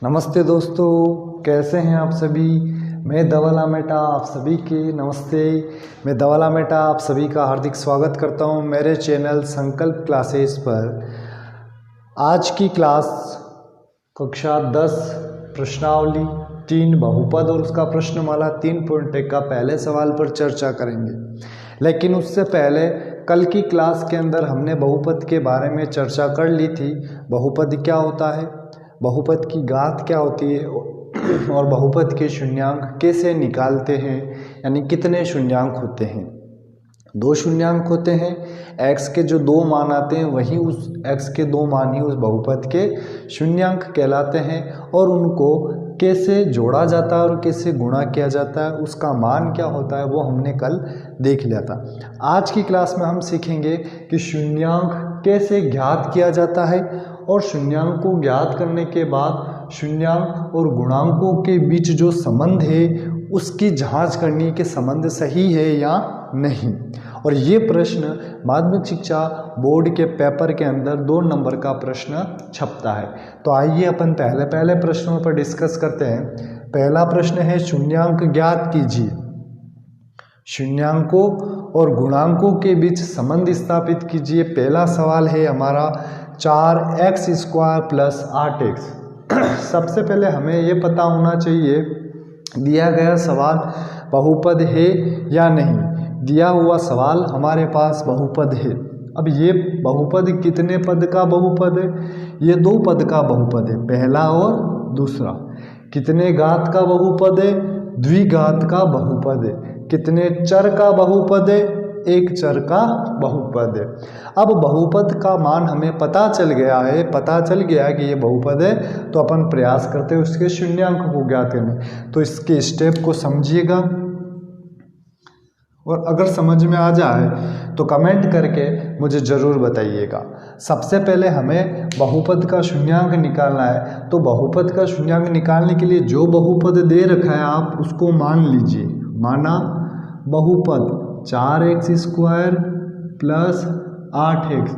नमस्ते दोस्तों, कैसे हैं आप सभी। मैं धवल मेटा आप सभी के नमस्ते। मैं धवल मेटा आप सभी का हार्दिक स्वागत करता हूं मेरे चैनल संकल्प क्लासेस पर। आज की क्लास कक्षा 10 प्रश्नावली 3 बहुपद और उसका प्रश्नमाला 3.1 का पहले सवाल पर चर्चा करेंगे। लेकिन उससे पहले कल की क्लास के अंदर हमने बहुपद के बारे में चर्चा कर ली थी। बहुपद क्या होता है, बहुपद की घात क्या होती है और बहुपद के शून्यांक कैसे निकालते हैं, यानी कितने शून्यांक होते हैं। 2 शून्यांक होते हैं। x के जो 2 मान आते हैं वही उस x के 2 मान ही उस बहुपद के शून्यांक कहलाते हैं। और उनको कैसे जोड़ा जाता है और कैसे गुणा किया जाता है, उसका मान क्या होता है, वो हमने कल देख लिया था। आज की क्लास में हम सीखेंगे कि शून्यांक कैसे ज्ञात किया जाता है और शून्यांक को ज्ञात करने के बाद शून्यांक और गुणांकों के बीच जो संबंध है उसकी जांच करनी कि संबंध सही है या नहीं। और ये प्रश्न माध्यमिक शिक्षा बोर्ड के पेपर के अंदर 2 नंबर का प्रश्न छपता है। तो आइए अपन पहले प्रश्नों पर डिस्कस करते हैं। पहला प्रश्न है शून्यांक ज्ञात कीजिए। शून्यांकों और गुणांकों के बीच संबंध स्थापित कीजिए। पहला सवाल है हमारा 4x² + 8x। सबसे पहले हमें ये पता होना चाहिए दिया गया सवाल बहुपद है या नहीं। दिया हुआ सवाल हमारे पास बहुपद है। अब ये बहुपद कितने पद का बहुपद है, ये 2 पद का बहुपद है, पहला और दूसरा। कितने घात का बहुपद है, द्विघात का बहुपद है। कितने चर का बहुपद है, 1 चर का बहुपद है। अब बहुपद का मान हमें पता चल गया कि ये बहुपद है, तो अपन प्रयास करते हैं उसके शून्यांक को ज्ञात करने। तो इसके स्टेप को समझिएगा और अगर समझ में आ जाए तो कमेंट करके मुझे ज़रूर बताइएगा। सबसे पहले हमें बहुपद का शून्यांक निकालना है। तो बहुपद का शून्यांक निकालने के लिए जो बहुपद दे रखा है आप उसको मान लीजिए। माना बहुपद 4x² + 8x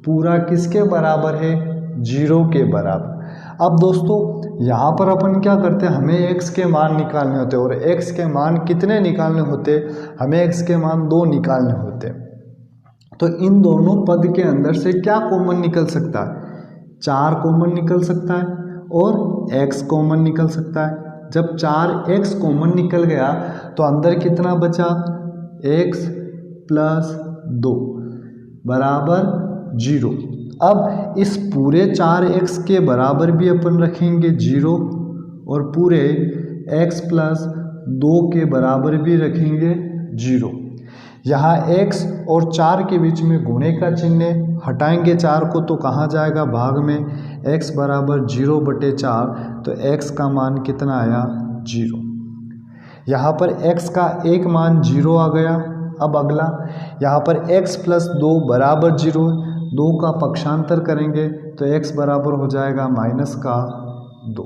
पूरा किसके बराबर है, 0 के बराबर। अब दोस्तों यहाँ पर अपन क्या करते हैं, हमें x के मान निकालने होते हैं। और x के मान कितने निकालने होते, हमें x के मान 2 निकालने होते। तो इन दोनों पद के अंदर से क्या कॉमन निकल सकता है, 4 कॉमन निकल सकता है और x कॉमन निकल सकता है। जब 4x कॉमन निकल गया तो अंदर कितना बचा, x + 2 बराबर 0। अब इस पूरे 4x के बराबर भी अपन रखेंगे 0 और पूरे x + 2 के बराबर भी रखेंगे 0। यहाँ x और 4 के बीच में गुणे का चिन्ह हटाएंगे 4 को तो कहाँ जाएगा, भाग में। x बराबर 0/4 तो x का मान कितना आया, 0। यहाँ पर x का एक मान 0 आ गया। अब अगला यहाँ पर x + 2 बराबर 0, 2 का पक्षांतर करेंगे तो x बराबर हो जाएगा -2।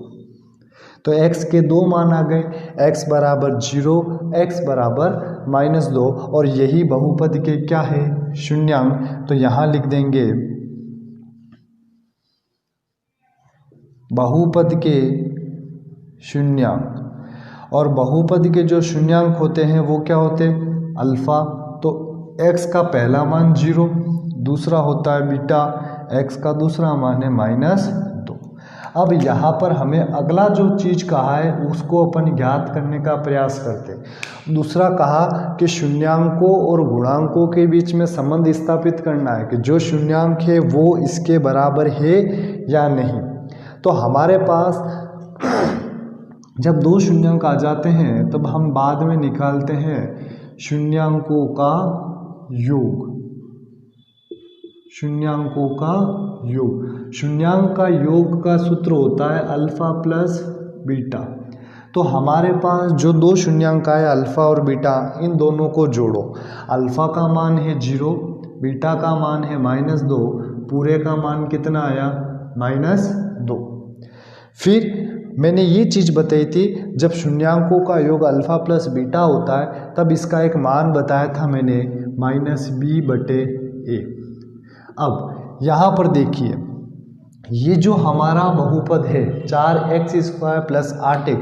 तो x के 2 मान आ गए, x बराबर 0, x बराबर -2। और यही बहुपद के क्या है, शून्यांक। तो यहाँ लिख देंगे बहुपद के शून्यांक। और बहुपद के जो शून्यांक होते हैं वो क्या होते हैं, अल्फा। तो x का पहला मान 0, दूसरा होता है बीटा, x का दूसरा मान है -2। अब यहाँ पर हमें अगला जो चीज़ कहा है उसको अपन ज्ञात करने का प्रयास करते हैं। दूसरा कहा कि शून्यांकों और गुणांकों के बीच में संबंध स्थापित करना है कि जो शून्यांक है वो इसके बराबर है या नहीं। तो हमारे पास जब 2 शून्यांक आ जाते हैं तब हम बाद में निकालते हैं शून्यांकों का योग। शून्यांकों का योग, शून्यांक का योग का सूत्र होता है अल्फा + बीटा। तो हमारे पास जो 2 शून्यांक आए अल्फा और बीटा, इन दोनों को जोड़ो। अल्फा का मान है 0, बीटा का मान है -2, पूरे का मान कितना आया, -2। फिर मैंने ये चीज़ बताई थी, जब शून्यांकों का योग अल्फा + बीटा होता है तब इसका एक मान बताया था मैंने -b/a। अब यहाँ पर देखिए, ये जो हमारा बहुपद है 4x² प्लस 8x,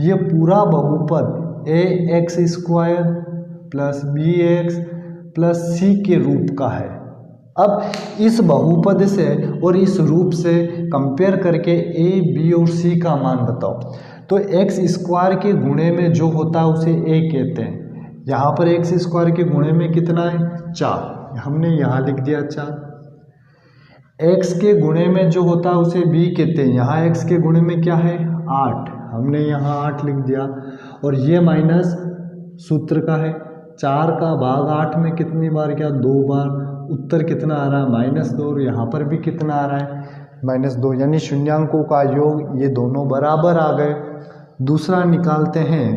ये पूरा बहुपद ax² plus bx plus c के रूप का है। अब इस बहुपद से और इस रूप से कंपेयर करके a, b और c का मान बताओ। तो x² के गुणे में जो होता है उसे a कहते हैं। यहाँ पर x² के गुणे में कितना है 4, हमने यहाँ लिख दिया 4। x के गुणे में जो होता है उसे b कहते हैं। यहाँ x के गुणे में क्या है 8, हमने यहाँ 8 लिख दिया। और ये माइनस सूत्र का है, 4 का भाग 8 में कितनी बार क्या 2 बार, उत्तर कितना आ रहा है -2। और यहाँ पर भी कितना आ रहा है -2, यानी शून्यांकों का योग ये दोनों बराबर आ गए। दूसरा निकालते हैं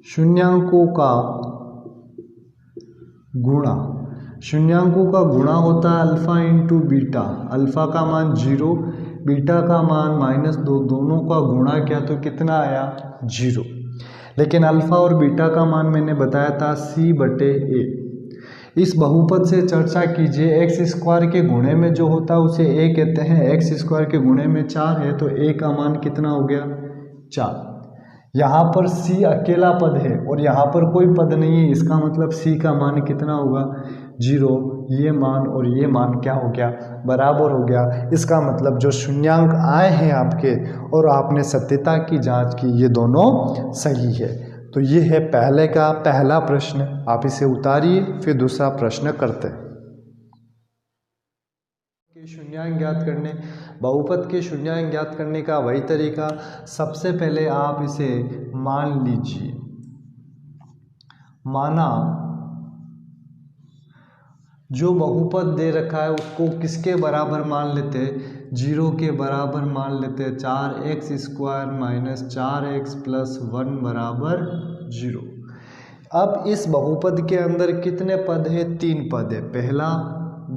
शून्यांकों का गुणा। शून्यांकों का गुणा होता है अल्फा इंटू बीटा। अल्फा का मान 0, बीटा का मान -2, दोनों का गुणा किया तो कितना आया 0। लेकिन अल्फा और बीटा का मान मैंने बताया था c/a। इस बहुपद से चर्चा कीजिए। x² के गुणे में जो होता है उसे a कहते हैं। x² के गुणे में 4 है तो a का मान कितना हो गया 4। यहाँ पर c अकेला पद है और यहाँ पर कोई पद नहीं है, इसका मतलब c का मान कितना होगा 0। ये मान और ये मान क्या हो गया बराबर हो गया। इसका मतलब जो शून्यांक आए हैं आपके और आपने सत्यता की जांच की, ये दोनों सही है। तो ये है पहले का पहला प्रश्न, आप इसे उतारिए फिर दूसरा प्रश्न करते हैं। शून्यांक ज्ञात करने, बहुपद के शून्यांक ज्ञात करने का वही तरीका, सबसे पहले आप इसे मान लीजिए। माना जो बहुपद दे रखा है उसको किसके बराबर मान लेते हैं 0 के बराबर मान लेते हैं। 4x² माइनस 4x प्लस 1 बराबर 0। अब इस बहुपद के अंदर कितने पद है 3 पद है, पहला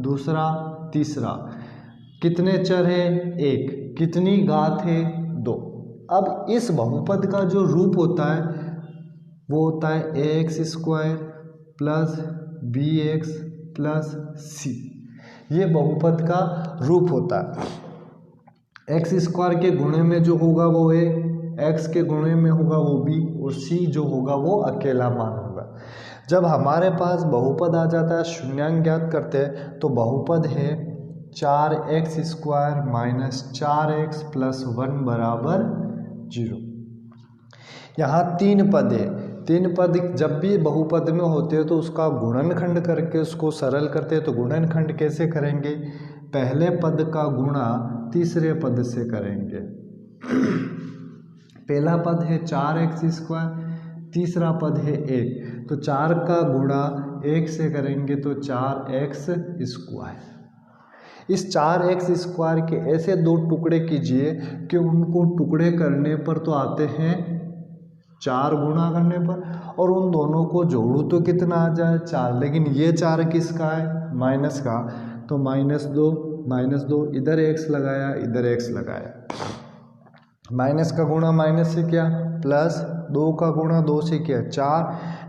दूसरा तीसरा। कितने चर है 1, कितनी घात है 2। अब इस बहुपद का जो रूप होता है वो होता है ax² plus bx plus c। ये बहुपद का रूप होता है। x² के गुणे में जो होगा वो a, x के गुणे में होगा वो b और c जो होगा वो अकेला मान होगा। जब हमारे पास बहुपद आ जाता है शून्यांक ज्ञात करते हैं तो बहुपद है 4x² माइनस 4x प्लस 1 बराबर 0। यहाँ 3 पद है। 3 पद जब भी बहुपद में होते हैं तो उसका गुणनखंड करके उसको सरल करते हैं। तो गुणनखंड कैसे करेंगे, पहले पद का गुणा तीसरे पद से करेंगे। पहला पद है 4x², तीसरा पद है 1, तो 4 का गुणा 1 से करेंगे तो 4x²। इस 4x² के ऐसे 2 टुकड़े कीजिए कि उनको टुकड़े करने पर तो आते हैं 4 गुणा करने पर, और उन दोनों को जोड़ू तो कितना आ जाए 4। लेकिन ये 4 किसका है माइनस का, तो -2 इधर x लगाया इधर x लगाया। माइनस का गुणा माइनस से किया, प्लस 2 का गुणा 2 से किया 4,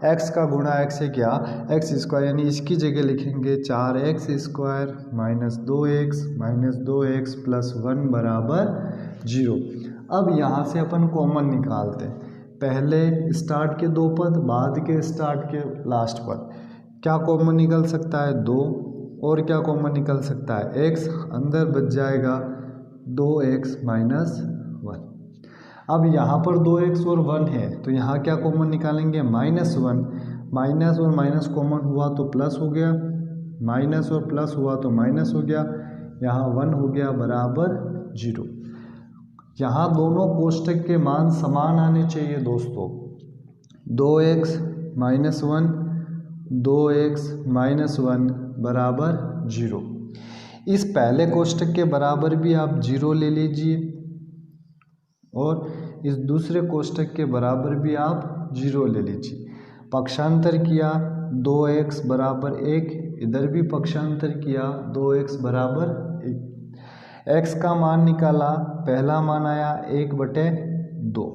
x का गुणा x से किया x², यानी इसकी जगह लिखेंगे 4x² माइनस 2x प्लस 1 बराबर 0। अब यहाँ से अपन कॉमन निकालते हैं, पहले स्टार्ट के 2 पद बाद के स्टार्ट के लास्ट पद। क्या कॉमन निकल सकता है 2, और क्या कॉमन निकल सकता है x, अंदर बच जाएगा 2x माइनस 1। अब यहाँ पर 2x और 1 है तो यहाँ क्या कॉमन निकालेंगे -1। माइनस और माइनस कॉमन हुआ तो प्लस हो गया, माइनस और प्लस हुआ तो माइनस हो गया, यहाँ 1 हो गया बराबर 0। यहाँ दोनों कोष्टक के मान समान आने चाहिए दोस्तों। 2x माइनस 1 2x माइनस 1 बराबर 0। इस पहले कोष्टक के बराबर भी आप 0 ले लीजिए और इस दूसरे कोष्टक के बराबर भी आप 0 ले लीजिए। पक्षांतर किया 2x बराबर 1, इधर भी पक्षांतर किया 2x बराबर 1। x का मान निकाला, पहला मान आया 1/2,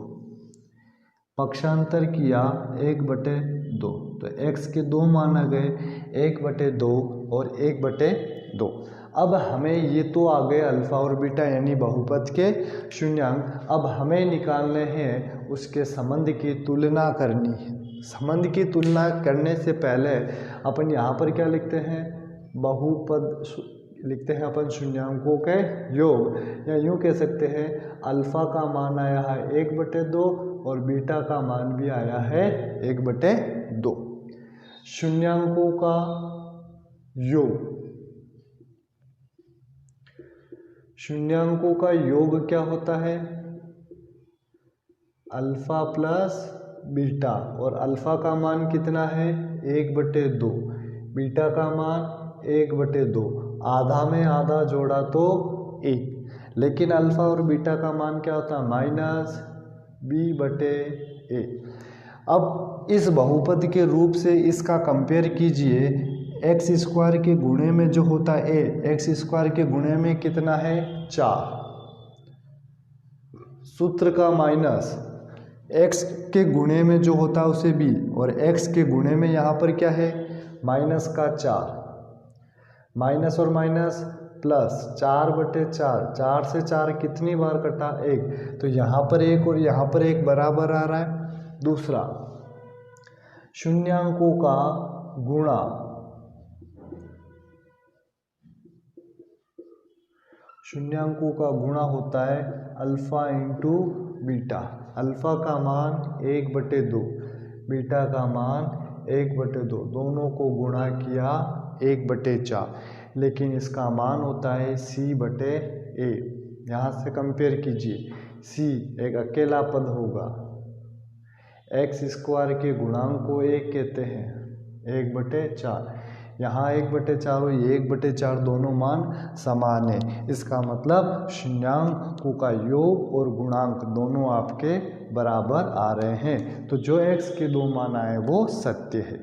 पक्षांतर किया 1/2, तो x के 2 मान आ गए 1/2 और 1/2। 2। अब हमें ये तो आ गए अल्फ़ा और बीटा यानी बहुपद के शून्यांक। अब हमें निकालने हैं उसके संबंध की तुलना करनी है। संबंध की तुलना करने से पहले अपन यहाँ पर क्या लिखते हैं, बहुपद लिखते हैं अपन शून्यांकों के योग, या यूँ कह सकते हैं अल्फ़ा का मान आया है 1/2 और बीटा का मान भी आया है 1/2। शून्यांकों का योग, शून्यांकों का योग क्या होता है, अल्फ़ा प्लस बीटा, और अल्फ़ा का मान कितना है 1/2, बीटा का मान 1/2, आधा में आधा जोड़ा तो 1, लेकिन अल्फ़ा और बीटा का मान क्या होता है -b/a। अब इस बहुपद के रूप से इसका कंपेयर कीजिए, x² के गुणे में जो होता है a, x² के गुणे में कितना है 4, सूत्र का माइनस x के गुणे में जो होता है उसे b, और x के गुणे में यहाँ पर क्या है -4, माइनस और माइनस प्लस 4/4, 4 से 4 कितनी बार कटा 1, तो यहाँ पर 1 और यहाँ पर 1 बराबर आ रहा है। दूसरा, शून्यांकों का गुणा, शून्यांकों का गुणा होता है अल्फ़ा इंटू बीटा। अल्फ़ा का मान 1/2, बीटा का मान 1/2, दोनों को गुणा किया 1/4, लेकिन इसका मान होता है c/a। यहाँ से कंपेयर कीजिए, c एक अकेला पद होगा, x² के गुणांक को 1 कहते हैं 1/4, यहाँ 1/4 और ये 1/4, दोनों मान समान है। इसका मतलब शून्यांकों का योग और गुणांक दोनों आपके बराबर आ रहे हैं, तो जो x के दो मान आए वो सत्य है।